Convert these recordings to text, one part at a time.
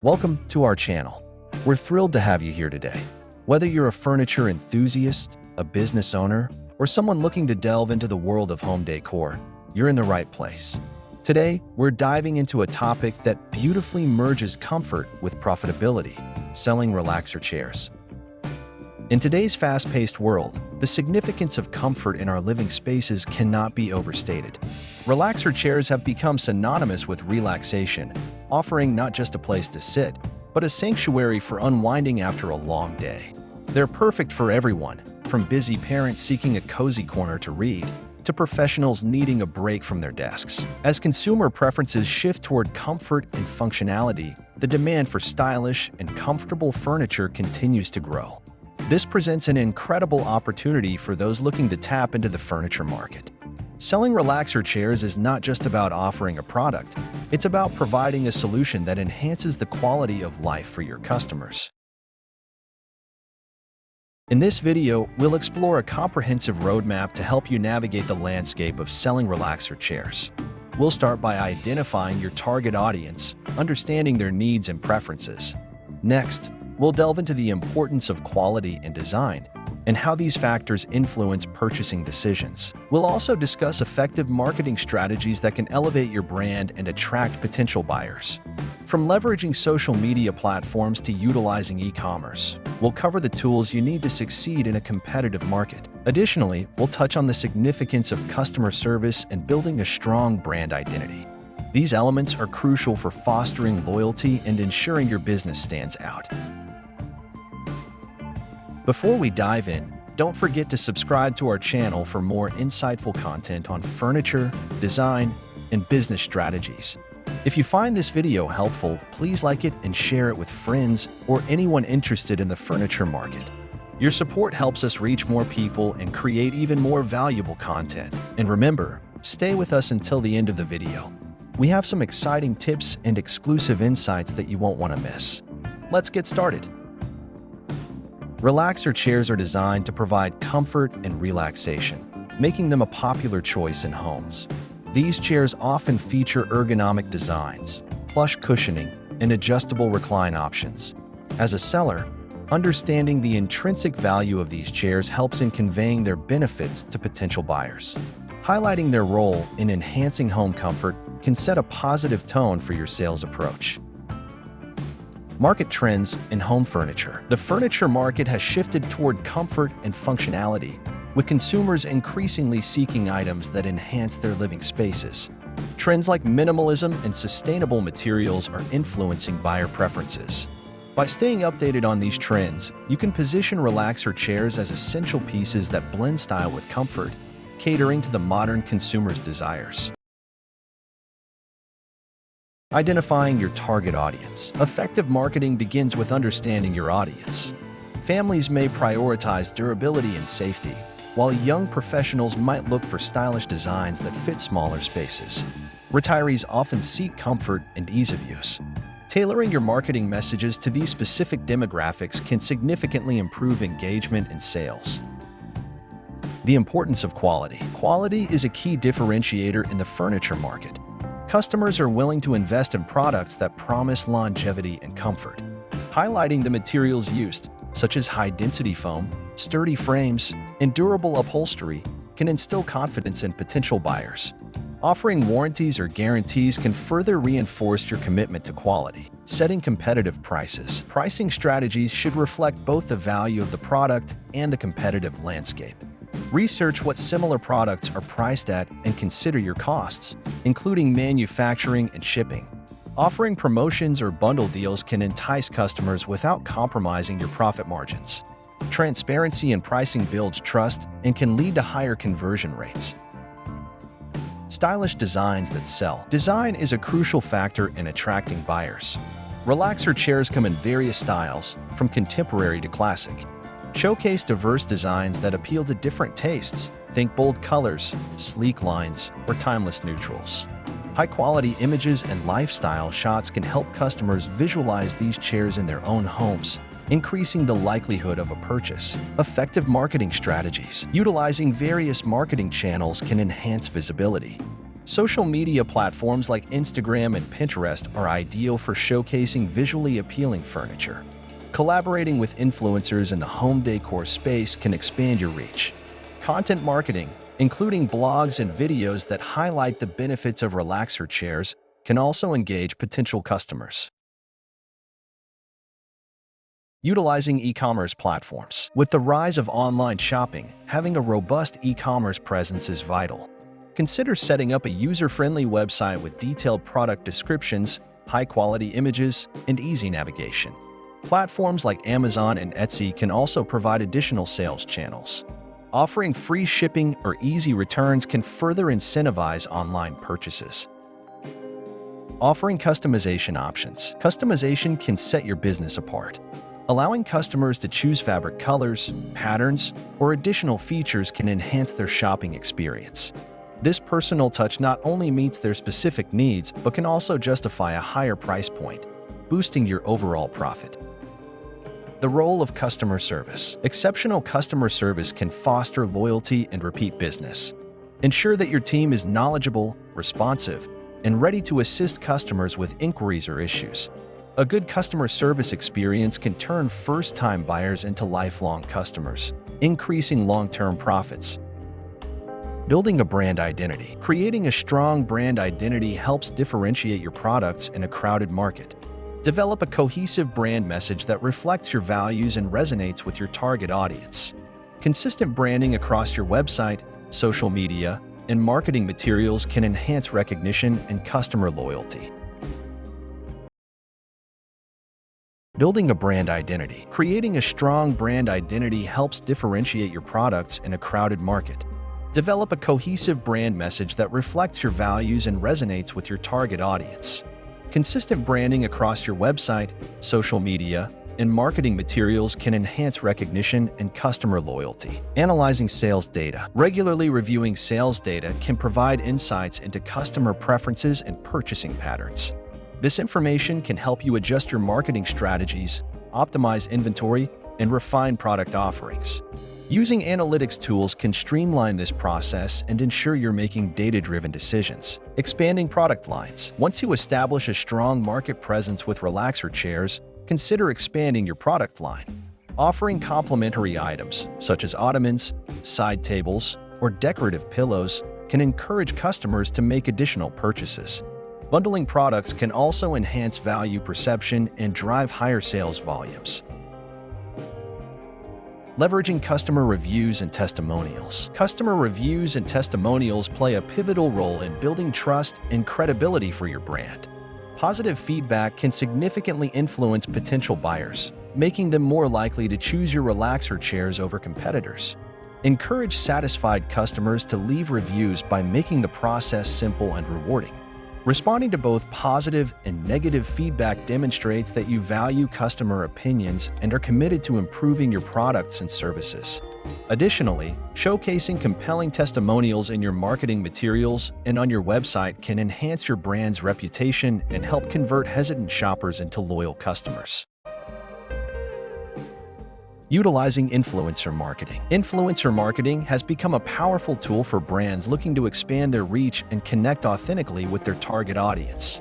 Welcome to our channel. We're thrilled to have you here today. Whether you're a furniture enthusiast, a business owner, or someone looking to delve into the world of home decor, you're in the right place. Today, we're diving into a topic that beautifully merges comfort with profitability: selling relaxer chairs. In today's fast-paced world, the significance of comfort in our living spaces cannot be overstated. Relaxer chairs have become synonymous with relaxation, offering not just a place to sit, but a sanctuary for unwinding after a long day. They're perfect for everyone, from busy parents seeking a cozy corner to read, to professionals needing a break from their desks. As consumer preferences shift toward comfort and functionality, the demand for stylish and comfortable furniture continues to grow. This presents an incredible opportunity for those looking to tap into the furniture market. Selling relaxer chairs is not just about offering a product, it's about providing a solution that enhances the quality of life for your customers. In this video, we'll explore a comprehensive roadmap to help you navigate the landscape of selling relaxer chairs. We'll start by identifying your target audience, understanding their needs and preferences. Next, we'll delve into the importance of quality and design, and how these factors influence purchasing decisions. We'll also discuss effective marketing strategies that can elevate your brand and attract potential buyers. From leveraging social media platforms to utilizing e-commerce, we'll cover the tools you need to succeed in a competitive market. Additionally, we'll touch on the significance of customer service and building a strong brand identity. These elements are crucial for fostering loyalty and ensuring your business stands out. Before we dive in, don't forget to subscribe to our channel for more insightful content on furniture, design, and business strategies. If you find this video helpful, please like it and share it with friends or anyone interested in the furniture market. Your support helps us reach more people and create even more valuable content. And remember, stay with us until the end of the video. We have some exciting tips and exclusive insights that you won't want to miss. Let's get started. Relaxer chairs are designed to provide comfort and relaxation, making them a popular choice in homes. These chairs often feature ergonomic designs, plush cushioning, and adjustable recline options. As a seller, understanding the intrinsic value of these chairs helps in conveying their benefits to potential buyers. Highlighting their role in enhancing home comfort can set a positive tone for your sales approach. Market trends in home furniture. The furniture market has shifted toward comfort and functionality, with consumers increasingly seeking items that enhance their living spaces. Trends like minimalism and sustainable materials are influencing buyer preferences. By staying updated on these trends, you can position relaxer chairs as essential pieces that blend style with comfort, catering to the modern consumer's desires. Identifying your target audience. Effective marketing begins with understanding your audience. Families may prioritize durability and safety, while young professionals might look for stylish designs that fit smaller spaces. Retirees often seek comfort and ease of use. Tailoring your marketing messages to these specific demographics can significantly improve engagement and sales. The importance of quality. Quality is a key differentiator in the furniture market. Customers are willing to invest in products that promise longevity and comfort. Highlighting the materials used, such as high-density foam, sturdy frames, and durable upholstery, can instill confidence in potential buyers. Offering warranties or guarantees can further reinforce your commitment to quality. Setting competitive prices. Pricing strategies should reflect both the value of the product and the competitive landscape. Research what similar products are priced at and consider your costs, including manufacturing and shipping. Offering promotions or bundle deals can entice customers without compromising your profit margins. Transparency in pricing builds trust and can lead to higher conversion rates. Stylish designs that sell. Design is a crucial factor in attracting buyers. Relaxer chairs come in various styles, from contemporary to classic. Showcase diverse designs that appeal to different tastes. Think bold colors, sleek lines, or timeless neutrals. High-quality images and lifestyle shots can help customers visualize these chairs in their own homes, increasing the likelihood of a purchase. Effective marketing strategies. Utilizing various marketing channels can enhance visibility. Social media platforms like Instagram and Pinterest are ideal for showcasing visually appealing furniture. Collaborating with influencers in the home decor space can expand your reach. Content marketing, including blogs and videos that highlight the benefits of relaxer chairs, can also engage potential customers. Utilizing e-commerce platforms. With the rise of online shopping, having a robust e-commerce presence is vital. Consider setting up a user-friendly website with detailed product descriptions, high-quality images, and easy navigation. Platforms like Amazon and Etsy can also provide additional sales channels. Offering free shipping or easy returns can further incentivize online purchases. Offering customization options. Customization can set your business apart. Allowing customers to choose fabric colors, patterns, or additional features can enhance their shopping experience. This personal touch not only meets their specific needs, but can also justify a higher price point, boosting your overall profit. The role of customer service. Exceptional customer service can foster loyalty and repeat business. Ensure that your team is knowledgeable, responsive, and ready to assist customers with inquiries or issues. A good customer service experience can turn first-time buyers into lifelong customers, increasing long-term profits. Building a brand identity. Creating a strong brand identity helps differentiate your products in a crowded market. Develop a cohesive brand message that reflects your values and resonates with your target audience. Consistent branding across your website, social media, and marketing materials can enhance recognition and customer loyalty. Building a brand identity. Creating a strong brand identity helps differentiate your products in a crowded market. Develop a cohesive brand message that reflects your values and resonates with your target audience. Consistent branding across your website, social media, and marketing materials can enhance recognition and customer loyalty. Analyzing sales data. Regularly reviewing sales data can provide insights into customer preferences and purchasing patterns. This information can help you adjust your marketing strategies, optimize inventory, and refine product offerings. Using analytics tools can streamline this process and ensure you're making data-driven decisions. Expanding product lines. Once you establish a strong market presence with relaxer chairs, consider expanding your product line. Offering complementary items, such as ottomans, side tables, or decorative pillows, can encourage customers to make additional purchases. Bundling products can also enhance value perception and drive higher sales volumes. Leveraging customer reviews and testimonials. Customer reviews and testimonials play a pivotal role in building trust and credibility for your brand. Positive feedback can significantly influence potential buyers, making them more likely to choose your relaxer chairs over competitors. Encourage satisfied customers to leave reviews by making the process simple and rewarding. Responding to both positive and negative feedback demonstrates that you value customer opinions and are committed to improving your products and services. Additionally, showcasing compelling testimonials in your marketing materials and on your website can enhance your brand's reputation and help convert hesitant shoppers into loyal customers. Utilizing influencer marketing. Influencer marketing has become a powerful tool for brands looking to expand their reach and connect authentically with their target audience.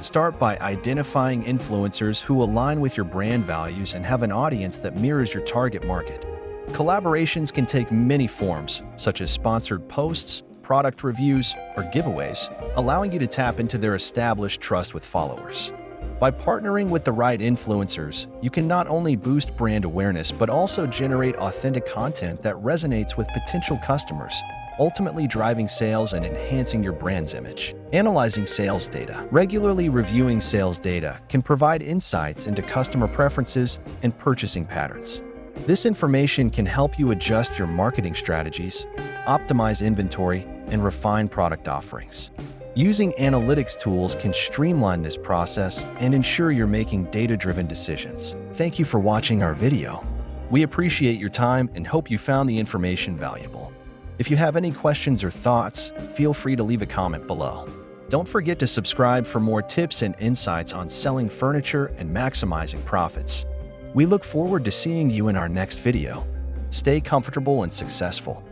Start by identifying influencers who align with your brand values and have an audience that mirrors your target market. Collaborations can take many forms, such as sponsored posts, product reviews, or giveaways, allowing you to tap into their established trust with followers. By partnering with the right influencers, you can not only boost brand awareness but also generate authentic content that resonates with potential customers, ultimately driving sales and enhancing your brand's image. Analyzing sales data. Regularly reviewing sales data can provide insights into customer preferences and purchasing patterns. This information can help you adjust your marketing strategies, optimize inventory, and refine product offerings. Using analytics tools can streamline this process and ensure you're making data-driven decisions. Thank you for watching our video. We appreciate your time and hope you found the information valuable. If you have any questions or thoughts, feel free to leave a comment below. Don't forget to subscribe for more tips and insights on selling furniture and maximizing profits. We look forward to seeing you in our next video. Stay comfortable and successful.